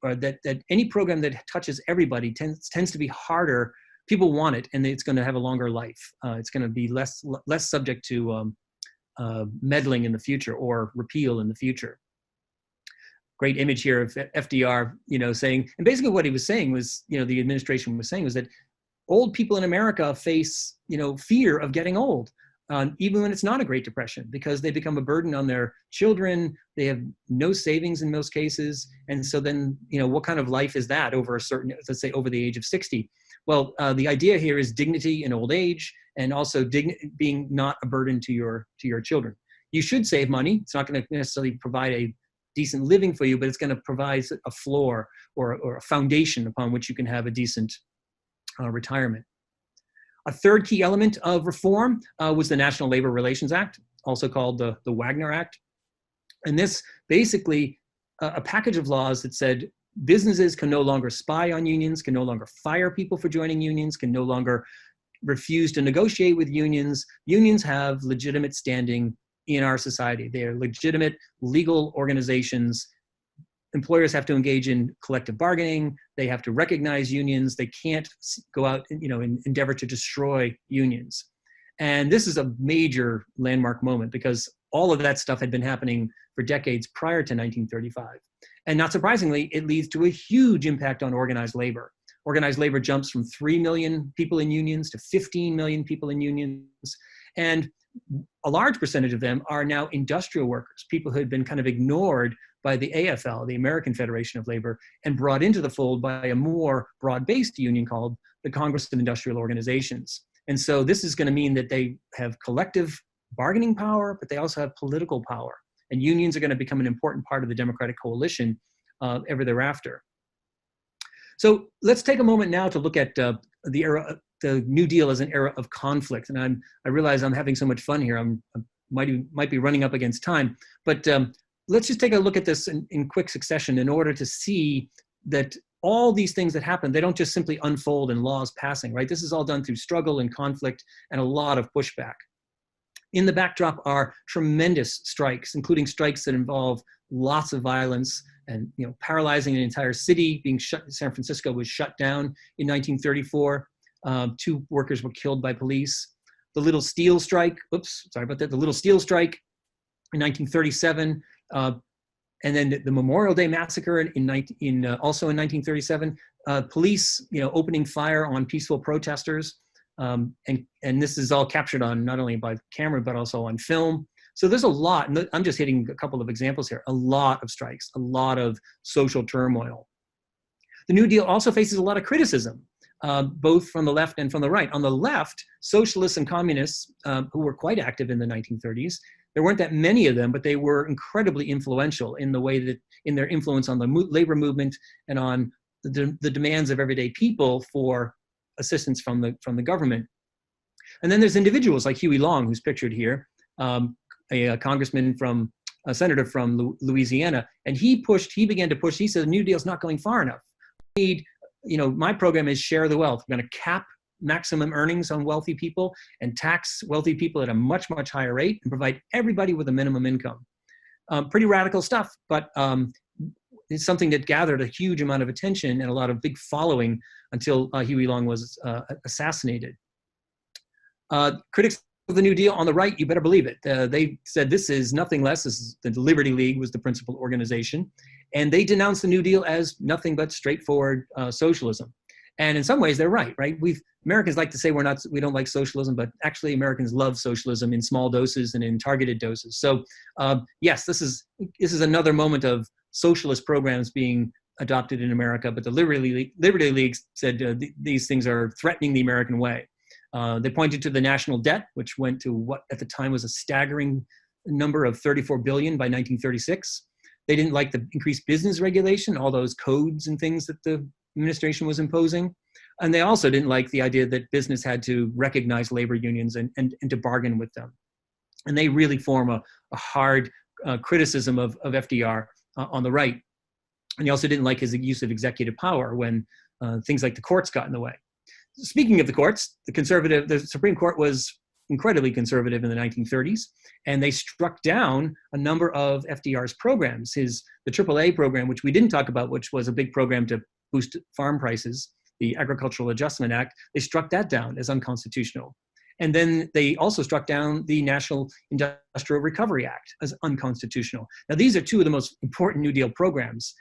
S1: or that any program that touches everybody tends to be harder. People want it, and it's going to have a longer life. It's going to be less subject to meddling in the future or repeal in the future. Great image here of FDR, saying, and basically what he was saying was, the administration was saying was that old people in America face, fear of getting old. Even when it's not a Great Depression, because they become a burden on their children. They have no savings in most cases. And so then, what kind of life is that over a certain, let's say over the age of 60? Well, the idea here is dignity in old age, and also being not a burden to your children. You should save money. It's not going to necessarily provide a decent living for you, but it's going to provide a floor or a foundation upon which you can have a decent retirement. A third key element of reform was the National Labor Relations Act, also called the Wagner Act. And this basically a package of laws that said businesses can no longer spy on unions, can no longer fire people for joining unions, can no longer refuse to negotiate with unions. Unions have legitimate standing in our society. They are legitimate legal organizations. Employers have to engage in collective bargaining. They have to recognize unions. They can't go out and endeavor to destroy unions. And this is a major landmark moment because all of that stuff had been happening for decades prior to 1935. And not surprisingly, it leads to a huge impact on organized labor. Organized labor jumps from 3 million people in unions to 15 million people in unions. And a large percentage of them are now industrial workers, people who had been kind of ignored by the AFL, the American Federation of Labor, and brought into the fold by a more broad-based union called the Congress of Industrial Organizations. And so this is going to mean that they have collective bargaining power, but they also have political power. And unions are going to become an important part of the Democratic coalition ever thereafter. So let's take a moment now to look at the New Deal as an era of conflict. And I realize I'm having so much fun here. I might be running up against time, but let's just take a look at this in quick succession in order to see that all these things that happen, they don't just simply unfold in laws passing, right? This is all done through struggle and conflict and a lot of pushback. In the backdrop are tremendous strikes, including strikes that involve lots of violence and paralyzing an entire city. San Francisco was shut down in 1934. 2 workers were killed by police. The Little Steel Strike, the Little Steel Strike in 1937, and then the Memorial Day Massacre also in 1937. Police, opening fire on peaceful protesters, and this is all captured on not only by camera but also on film. So there's a lot, and I'm just hitting a couple of examples here. A lot of strikes, a lot of social turmoil. The New Deal also faces a lot of criticism, both from the left and from the right. On the left, socialists and communists, who were quite active in the 1930s, there weren't that many of them, but they were incredibly influential in the way that, in their influence on the labor movement and on the demands of everyday people for assistance from the government. And then there's individuals like Huey Long, who's pictured here, a senator from Louisiana, and he began to push. He said the New Deal's not going far enough. We need, my program is share the wealth. We're going to cap maximum earnings on wealthy people and tax wealthy people at a much, much higher rate and provide everybody with a minimum income. Pretty radical stuff, but it's something that gathered a huge amount of attention and a lot of big following until Huey Long was assassinated. Critics of the New Deal on the right, you better believe it. They said this is nothing less. The Liberty League was the principal organization, and they denounced the New Deal as nothing but straightforward socialism. And in some ways, they're right. Americans like to say we don't like socialism, but actually Americans love socialism in small doses and in targeted doses. So yes, this is another moment of socialist programs being adopted in America, but the Liberty League said these things are threatening the American way. They pointed to the national debt, which went to what at the time was a staggering number of $34 billion by 1936. They didn't like the increased business regulation, all those codes and things that the administration was imposing. And they also didn't like the idea that business had to recognize labor unions and to bargain with them. And they really form a hard criticism of FDR on the right. And he also didn't like his use of executive power when things like the courts got in the way. Speaking of the courts, the Supreme Court was incredibly conservative in the 1930s, and they struck down a number of FDR's programs. The AAA program, which we didn't talk about, which was a big program to boost farm prices, the Agricultural Adjustment Act, they struck that down as unconstitutional. And then they also struck down the National Industrial Recovery Act as unconstitutional. Now, these are two of the most important New Deal programs.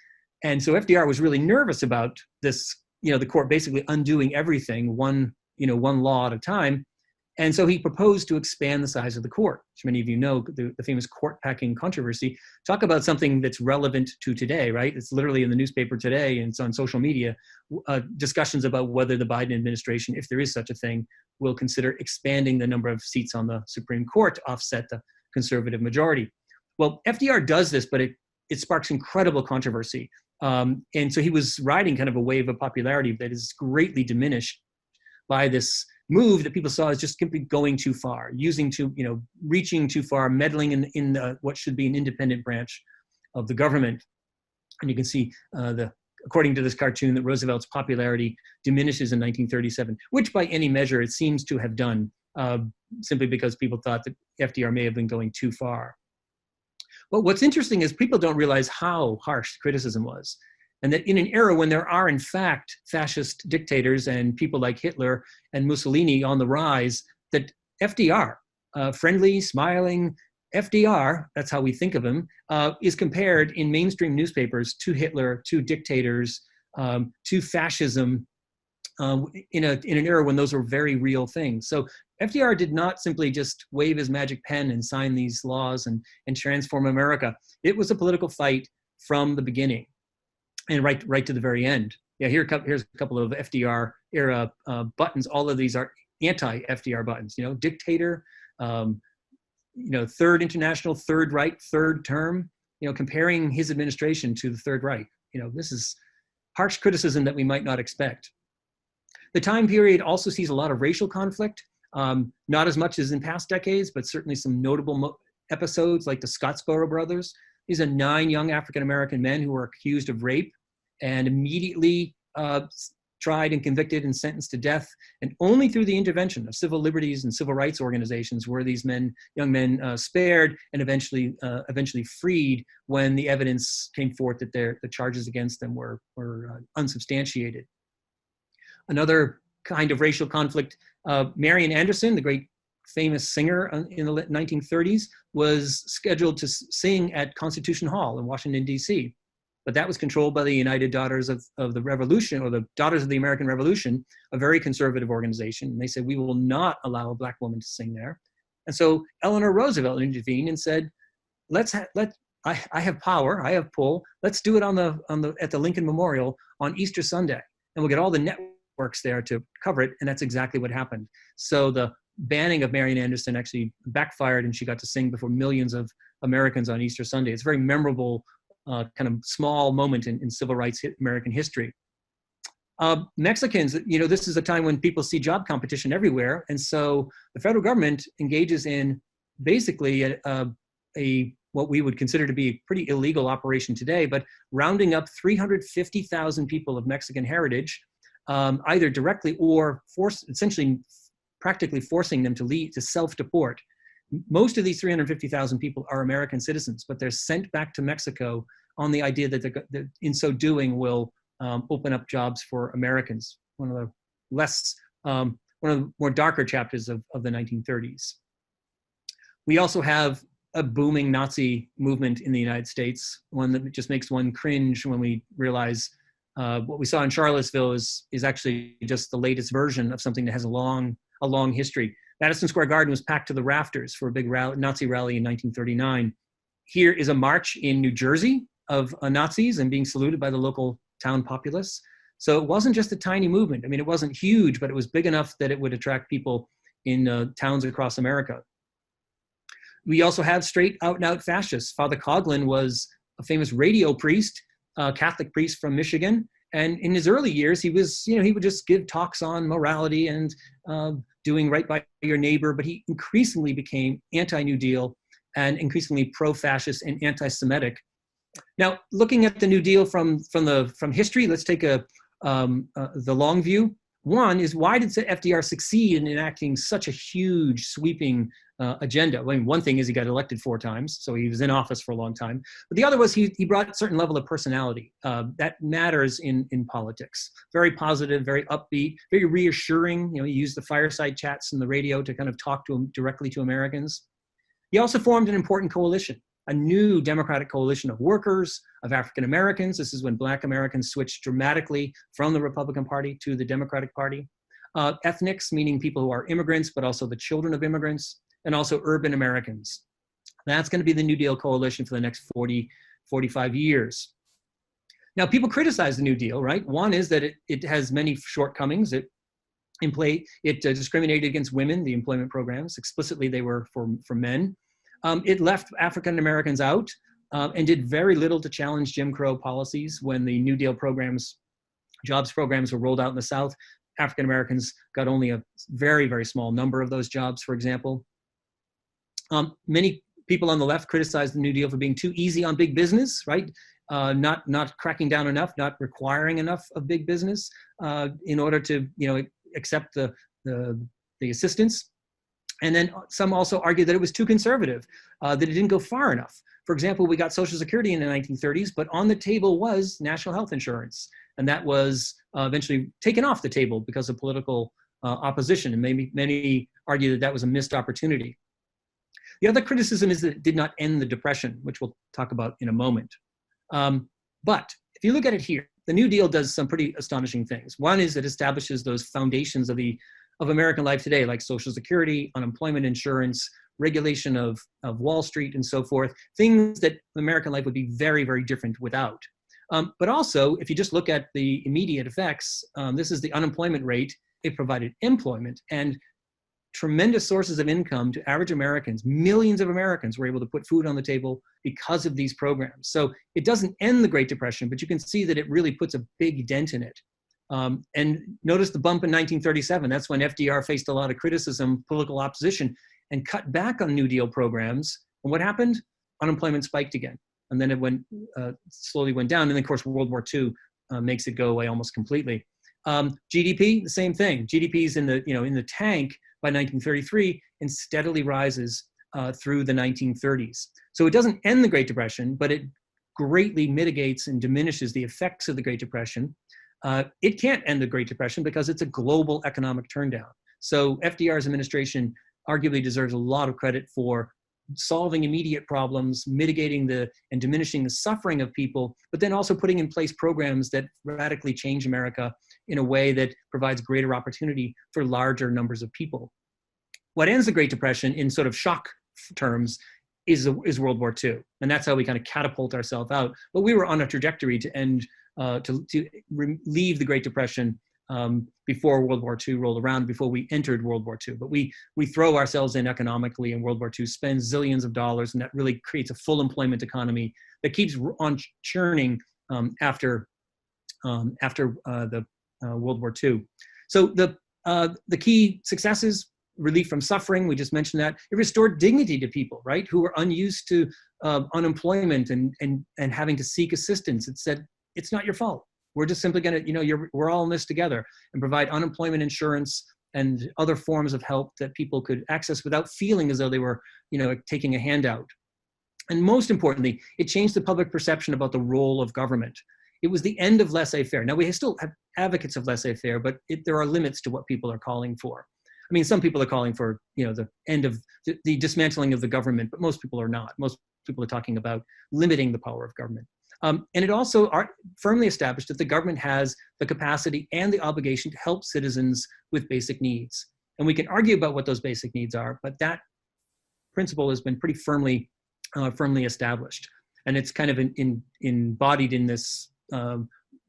S1: And so FDR was really nervous about this, the court basically undoing everything, one law at a time. And so he proposed to expand the size of the court, which many of you know, the famous court packing controversy. Talk about something that's relevant to today, right? It's literally in the newspaper today and it's on social media, discussions about whether the Biden administration, if there is such a thing, will consider expanding the number of seats on the Supreme Court to offset the conservative majority. Well, FDR does this, but it sparks incredible controversy. And so he was riding kind of a wave of popularity that is greatly diminished by this move that people saw as just simply going too far, reaching too far, meddling in what should be an independent branch of the government. And you can see according to this cartoon, that Roosevelt's popularity diminishes in 1937, which by any measure it seems to have done, simply because people thought that FDR may have been going too far. But what's interesting is people don't realize how harsh criticism was. And that in an era when there are, in fact, fascist dictators and people like Hitler and Mussolini on the rise, that FDR, friendly, smiling FDR, that's how we think of him, is compared in mainstream newspapers to Hitler, to dictators, to fascism, in an era when those were very real things. So FDR did not simply just wave his magic pen and sign these laws and transform America. It was a political fight from the beginning. And right to the very end. Yeah, here's a couple of FDR era buttons. All of these are anti-FDR buttons. Dictator, Third International, Third Right, Third Term. Comparing his administration to the Third Reich. This is harsh criticism that we might not expect. The time period also sees a lot of racial conflict. Not as much as in past decades, but certainly some notable episodes like the Scottsboro brothers. These are 9 young African-American men who were accused of rape and immediately tried and convicted and sentenced to death. And only through the intervention of civil liberties and civil rights organizations were these young men spared and eventually freed when the evidence came forth that the charges against them were unsubstantiated. Another kind of racial conflict, Marian Anderson, the great famous singer in the 1930s, was scheduled to sing at Constitution Hall in Washington, D.C. But that was controlled by the United Daughters of the Revolution, or the Daughters of the American Revolution, a very conservative organization. And they said, we will not allow a Black woman to sing there. And so Eleanor Roosevelt intervened and said, I have power, I have pull. Let's do it at the Lincoln Memorial on Easter Sunday. And we'll get all the networks there to cover it. And that's exactly what happened. So the banning of Marian Anderson actually backfired, and she got to sing before millions of Americans on Easter Sunday. It's a very memorable kind of small moment in civil rights American history. Mexicans, this is a time when people see job competition everywhere. And so the federal government engages in basically what we would consider to be a pretty illegal operation today, but rounding up 350,000 people of Mexican heritage, either directly or essentially practically forcing them to self-deport. Most of these 350,000 people are American citizens, but they're sent back to Mexico on the idea that in so doing will open up jobs for Americans. One of the more darker chapters of the 1930s. We also have a booming Nazi movement in the United States, one that just makes one cringe when we realize what we saw in Charlottesville is actually just the latest version of something that has a long history. Madison Square Garden was packed to the rafters for a big Nazi rally in 1939. Here is a march in New Jersey of Nazis and being saluted by the local town populace. So it wasn't just a tiny movement. I mean, it wasn't huge, but it was big enough that it would attract people in towns across America. We also have straight out and out fascists. Father Coughlin was a famous radio priest, Catholic priest from Michigan, And in his early years, he was, he would just give talks on morality and doing right by your neighbor, but he increasingly became anti-New Deal and increasingly pro-fascist and anti-Semitic. Now, looking at the New Deal from history, let's take the long view. One is, why did FDR succeed in enacting such a huge, sweeping agenda? I mean, one thing is he got elected 4 times, so he was in office for a long time. But the other was he brought a certain level of personality. That matters in politics. Very positive, very upbeat, very reassuring. He used the fireside chats and the radio to kind of talk to him directly to Americans. He also formed an important coalition, a new democratic coalition of workers, of African Americans. This is when Black Americans switched dramatically from the Republican Party to the Democratic Party. Ethnics, meaning people who are immigrants, but also the children of immigrants, and also urban Americans. That's going to be the New Deal coalition for the next 40, 45 years. Now, people criticize the New Deal, right? One is that it has many shortcomings. It discriminated against women, the employment programs. Explicitly, they were for men. It left African Americans out and did very little to challenge Jim Crow policies. When the New Deal programs, jobs programs were rolled out in the South, African Americans got only a very, very small number of those jobs, for example. Many people on the left criticized the New Deal for being too easy on big business, right? Not cracking down enough, not requiring enough of big business in order to accept the assistance. And then some also argued that it was too conservative, that it didn't go far enough. For example, we got Social Security in the 1930s, but on the table was national health insurance. And that was eventually taken off the table because of political opposition. And many argue that that was a missed opportunity. The other criticism is that it did not end the Depression, which we'll talk about in a moment. But if you look at it here, the New Deal does some pretty astonishing things. One is it establishes those foundations of American life today, like Social Security, unemployment insurance, regulation of Wall Street, and so forth, things that American life would be very, very different without. But also, if you just look at the immediate effects, this is the unemployment rate. It provided employment and tremendous sources of income to average Americans. Millions of Americans were able to put food on the table because of these programs. So it doesn't end the Great Depression, but you can see that it really puts a big dent in it. And notice the bump in 1937. That's when FDR faced a lot of criticism, political opposition, and cut back on New Deal programs. And what happened? Unemployment spiked again. And then it slowly went down. And then, of course, World War II makes it go away almost completely. GDP, the same thing. GDP is in the tank by 1933 and steadily rises through the 1930s. So it doesn't end the Great Depression, but it greatly mitigates and diminishes the effects of the Great Depression. It can't end the Great Depression because it's a global economic turndown. So FDR's administration arguably deserves a lot of credit for solving immediate problems, mitigating and diminishing the suffering of people, but then also putting in place programs that radically change America in a way that provides greater opportunity for larger numbers of people. What ends the Great Depression in sort of shock terms is World War II. And that's how we kind of catapult ourselves out. But we were on a trajectory to end, to leave the Great Depression before World War II rolled around, before we entered World War II. But we throw ourselves in economically in World War II, spend zillions of dollars, and that really creates a full employment economy that keeps on churning after the World War II. So the key successes: relief from suffering, we just mentioned that. It restored dignity to people, right, who were unused to unemployment and having to seek assistance. It said, it's not your fault. We're just simply going to, we're all in this together, and provide unemployment insurance and other forms of help that people could access without feeling as though they were, taking a handout. And most importantly, it changed the public perception about the role of government. It was the end of laissez-faire. Now, we still have advocates of laissez-faire, but there are limits to what people are calling for. I mean, some people are calling for, the end of the dismantling of the government, but most people are not. Most people are talking about limiting the power of government. And it also firmly established that the government has the capacity and the obligation to help citizens with basic needs. And we can argue about what those basic needs are, but that principle has been pretty firmly established. And it's kind of embodied in this,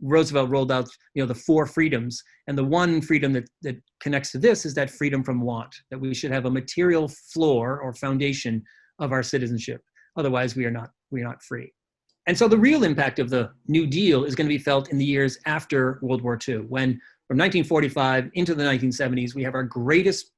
S1: Roosevelt rolled out, the 4 freedoms. And the one freedom that connects to this is that freedom from want, that we should have a material floor or foundation of our citizenship. Otherwise, we are not free. And so the real impact of the New Deal is going to be felt in the years after World War II, when from 1945 into the 1970s, we have our greatest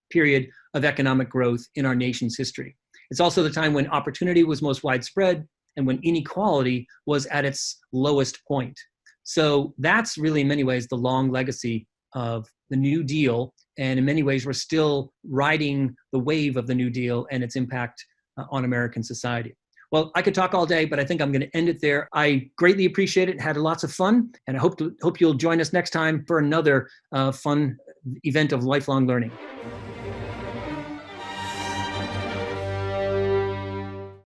S1: period of economic growth in our nation's history. It's also the time when opportunity was most widespread and when inequality was at its lowest point. So that's really, in many ways, the long legacy of the New Deal. And in many ways, we're still riding the wave of the New Deal and its impact on American society. Well, I could talk all day, but I think I'm going to end it there. I greatly appreciate it, had lots of fun, and I hope you'll join us next time for another fun event of lifelong learning.